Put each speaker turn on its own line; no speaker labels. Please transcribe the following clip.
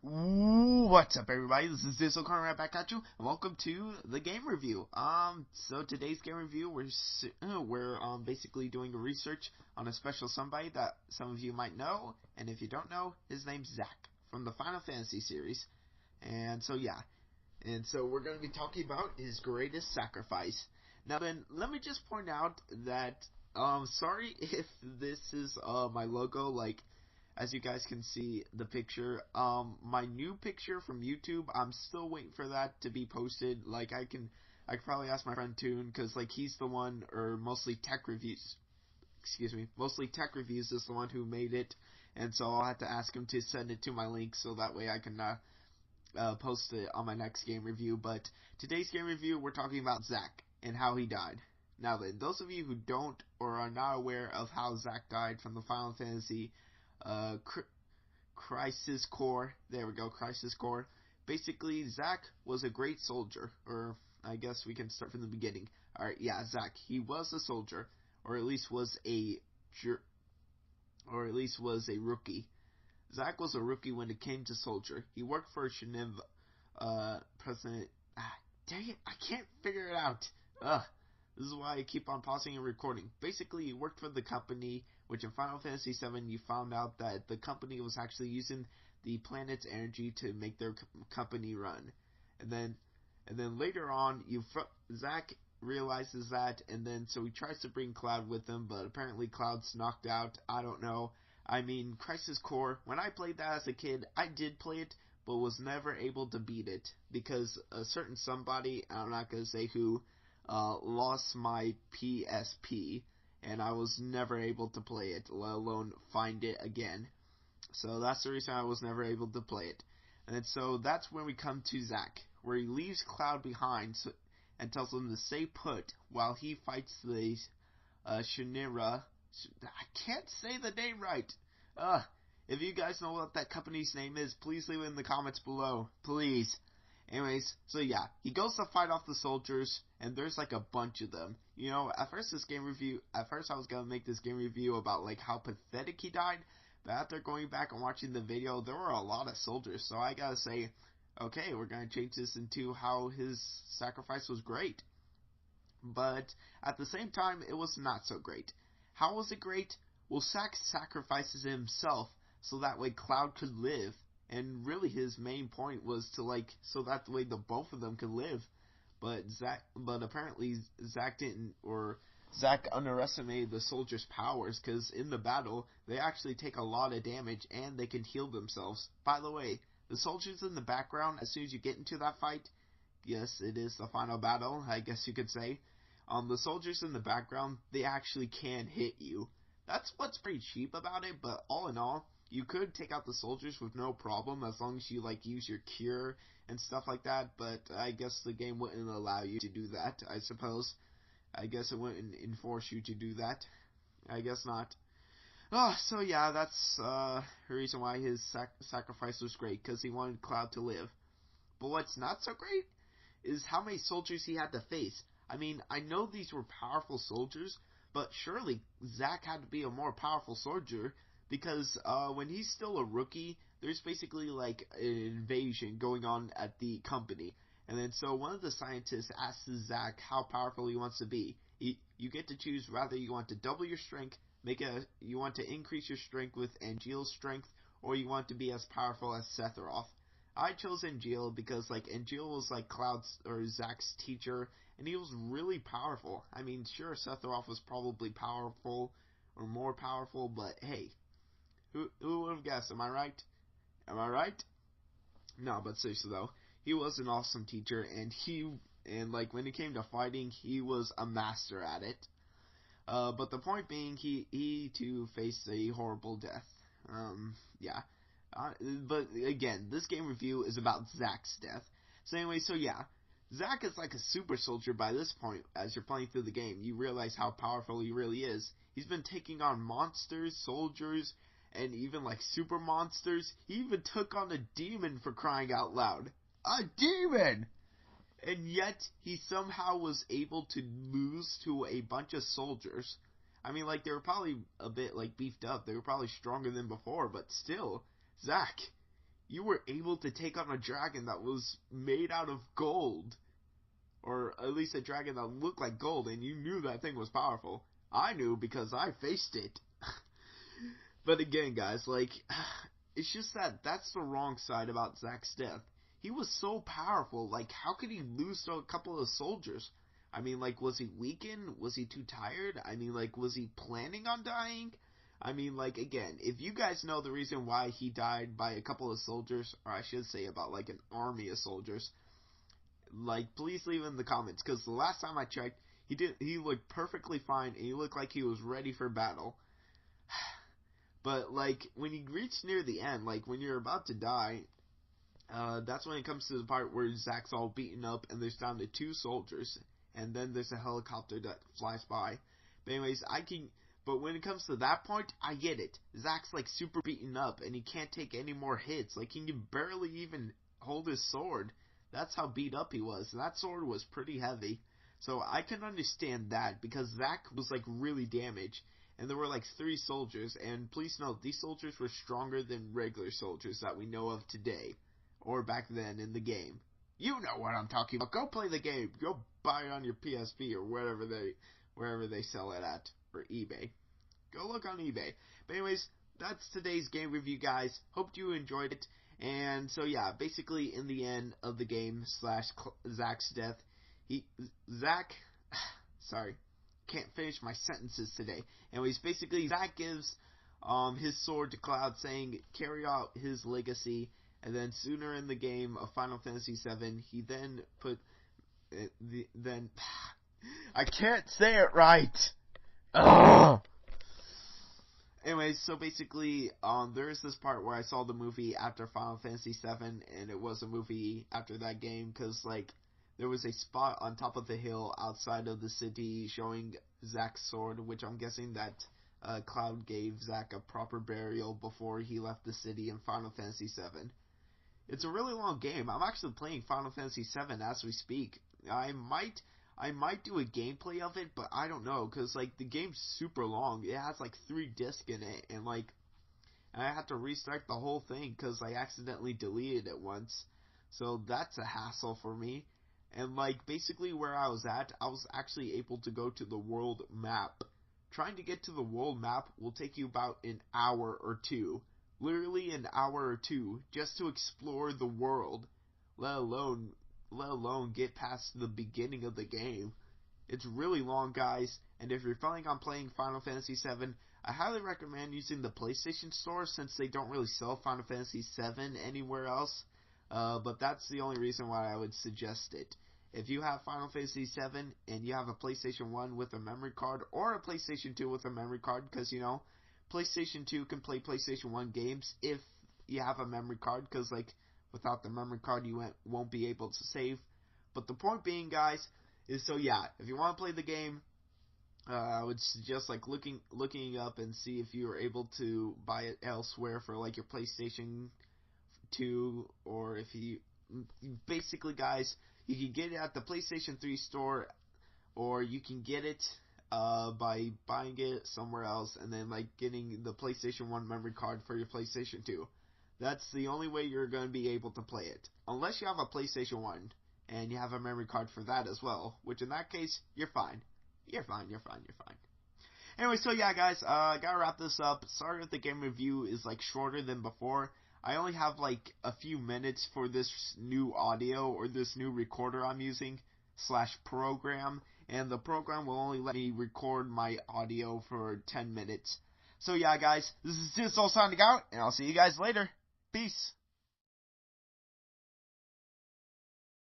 What's up, everybody? This is Dizzle coming right back at you, and welcome to the game review. So today's game review, we're basically doing a research on a special somebody that some of you might know, and if you don't know, his name's Zack from the Final Fantasy series. And so we're going to be talking about his greatest sacrifice. Now then, let me just point out that sorry if this is my logo, like, as you guys can see the picture, my new picture from YouTube, I'm still waiting for that to be posted. Like, I can probably ask my friend Toon, because like he's the one, or mostly Tech Reviews is the one who made it, and so I'll have to ask him to send it to my link so that way I can post it on my next game review. But today's game review, we're talking about Zack and how he died. Now then, those of you who don't or are not aware of how Zack died from the Final Fantasy Crisis Core. There we go, Crisis Core. Basically, Zack was a great soldier, or I guess we can start from the beginning. Alright, yeah, Zack, he was a soldier, or at least was a rookie. Zack was a rookie when it came to soldier. He worked for President. Dang it, I can't figure it out. This is why I keep on pausing and recording. Basically, he worked for the company, which in Final Fantasy VII you found out that the company was actually using the planet's energy to make their company run. And then later on, Zack realizes that, and then so he tries to bring Cloud with him, but apparently Cloud's knocked out. I don't know. I mean, Crisis Core, when I played that as a kid, I did play it, but was never able to beat it, because a certain somebody, I'm not going to say who, lost my PSP, and I was never able to play it, let alone find it again. So that's the reason I was never able to play it. And so that's when we come to Zack, where he leaves Cloud behind and tells him to stay put while he fights the Shinira. I can't say the name right. If you guys know what that company's name is, please leave it in the comments below. Please. Anyways, so yeah, he goes to fight off the soldiers, and there's like a bunch of them. You know, at first I was gonna make this game review about like how pathetic he died, but after going back and watching the video, there were a lot of soldiers, so I gotta say, okay, we're gonna change this into how his sacrifice was great. But at the same time, it was not so great. How was it great? Well, Zack sacrifices himself so that way Cloud could live. And really his main point was to so that the way the both of them could live. But apparently Zack didn't, or Zack underestimated the soldiers' powers, because in the battle, they actually take a lot of damage and they can heal themselves. By the way, the soldiers in the background, as soon as you get into that fight, yes, it is the final battle, I guess you could say, the soldiers in the background, they actually can hit you. That's what's pretty cheap about it, but all in all, you could take out the soldiers with no problem as long as you use your cure and stuff like that, but I guess the game wouldn't allow you to do that, I suppose. I guess it wouldn't enforce you to do that. I guess not. So yeah, that's the reason why his sacrifice was great, because he wanted Cloud to live. But what's not so great is how many soldiers he had to face. I mean, I know these were powerful soldiers, but surely Zack had to be a more powerful soldier, because when he's still a rookie, there's basically like an invasion going on at the company. And then so one of the scientists asks Zack how powerful he wants to be. You get to choose whether you want to double your strength, you want to increase your strength with Angeal's strength, or you want to be as powerful as Sephiroth. I chose Angeal because Angeal was Cloud's or Zack's teacher, and he was really powerful. I mean, sure, Sephiroth was probably powerful or more powerful, but hey, who would have guessed? Am I right? Am I right? No, but seriously though, he was an awesome teacher, and when it came to fighting, he was a master at it. But the point being, he too faced a horrible death. Yeah. But again, this game review is about Zack's death. So anyway, so yeah, Zack is like a super soldier by this point. As you're playing through the game, you realize how powerful he really is. He's been taking on monsters, soldiers, and even super monsters. He even took on a demon, for crying out loud. A demon! And yet, he somehow was able to lose to a bunch of soldiers. I mean, they were probably a bit, beefed up. They were probably stronger than before, but still, Zack, You were able to take on a dragon that was made out of gold. Or at least a dragon that looked like gold, and you knew that thing was powerful. I knew because I faced it. But again, guys, like, it's just that's the wrong side about Zack's death. He was so powerful, like, how could he lose to a couple of soldiers? I mean, like, was he weakened? Was he too tired? I mean, like, was he planning on dying? I mean, like, again, if you guys know the reason why he died by a couple of soldiers, or I should say about, like, an army of soldiers, like, please leave in the comments, because the last time I checked, he looked perfectly fine, and he looked like he was ready for battle. But, like, when you reach near the end, like, when you're about to die, that's when it comes to the part where Zack's all beaten up, and there's down to 2 soldiers, and then there's a helicopter that flies by. But anyways, but when it comes to that point, I get it. Zack's, like, super beaten up, and he can't take any more hits. Like, he can barely even hold his sword. That's how beat up he was. And that sword was pretty heavy. So I can understand that, because Zack was, like, really damaged. And there were, like, 3 soldiers. And please note, these soldiers were stronger than regular soldiers that we know of today. Or back then in the game. You know what I'm talking about. Go play the game. Go buy it on your PSP or wherever they sell it at. Or eBay. Go look on eBay. But anyways, that's today's game review, guys. Hope you enjoyed it. And so yeah, basically in the end of the game / Zack's death, Zack, sorry, can't finish my sentences today. Anyways, basically Zack gives his sword to Cloud, saying carry out his legacy. And then sooner in the game of Final Fantasy VII, he then put I can't say it right. Ugh. Anyways, so basically, there is this part where I saw the movie after Final Fantasy VII, and it was a movie after that game, because, like, there was a spot on top of the hill outside of the city showing Zack's sword, which I'm guessing that Cloud gave Zack a proper burial before he left the city in Final Fantasy VII. It's a really long game. I'm actually playing Final Fantasy VII as we speak. I might do a gameplay of it, but I don't know, because, like, the game's super long. It has, like, 3 discs in it, and, like, I had to restart the whole thing, because I accidentally deleted it once. So that's a hassle for me. And, like, basically where I was at, I was actually able to go to the world map. Trying to get to the world map will take you about an hour or 2. Literally an hour or 2, just to explore the world, let alone get past the beginning of the game. It's really long, guys, and if you're planning on playing Final Fantasy VII, I highly recommend using the PlayStation Store, since they don't really sell Final Fantasy VII anywhere else, but that's the only reason why I would suggest it. If you have Final Fantasy VII, and you have a PlayStation 1 with a memory card, or a PlayStation 2 with a memory card, because, you know, PlayStation 2 can play PlayStation 1 games if you have a memory card, because, like, without the memory card, you won't be able to save. But the point being, guys, is so yeah, if you want to play the game, I would suggest, like, looking up and see if you are able to buy it elsewhere for, like, your PlayStation 2, or if you basically, guys, you can get it at the PlayStation 3 store, or you can get it by buying it somewhere else and then, like, getting the PlayStation 1 memory card for your PlayStation 2. That's the only way you're going to be able to play it. Unless you have a PlayStation 1 and you have a memory card for that as well, which in that case, you're fine. You're fine. Anyway, so yeah, guys, gotta wrap this up. Sorry if the game review is, like, shorter than before. I only have, like, a few minutes for this new audio, or this new recorder I'm using / program, and the program will only let me record my audio for 10 minutes. So yeah, guys, this is Dizzle signing out, and I'll see you guys later. Peace.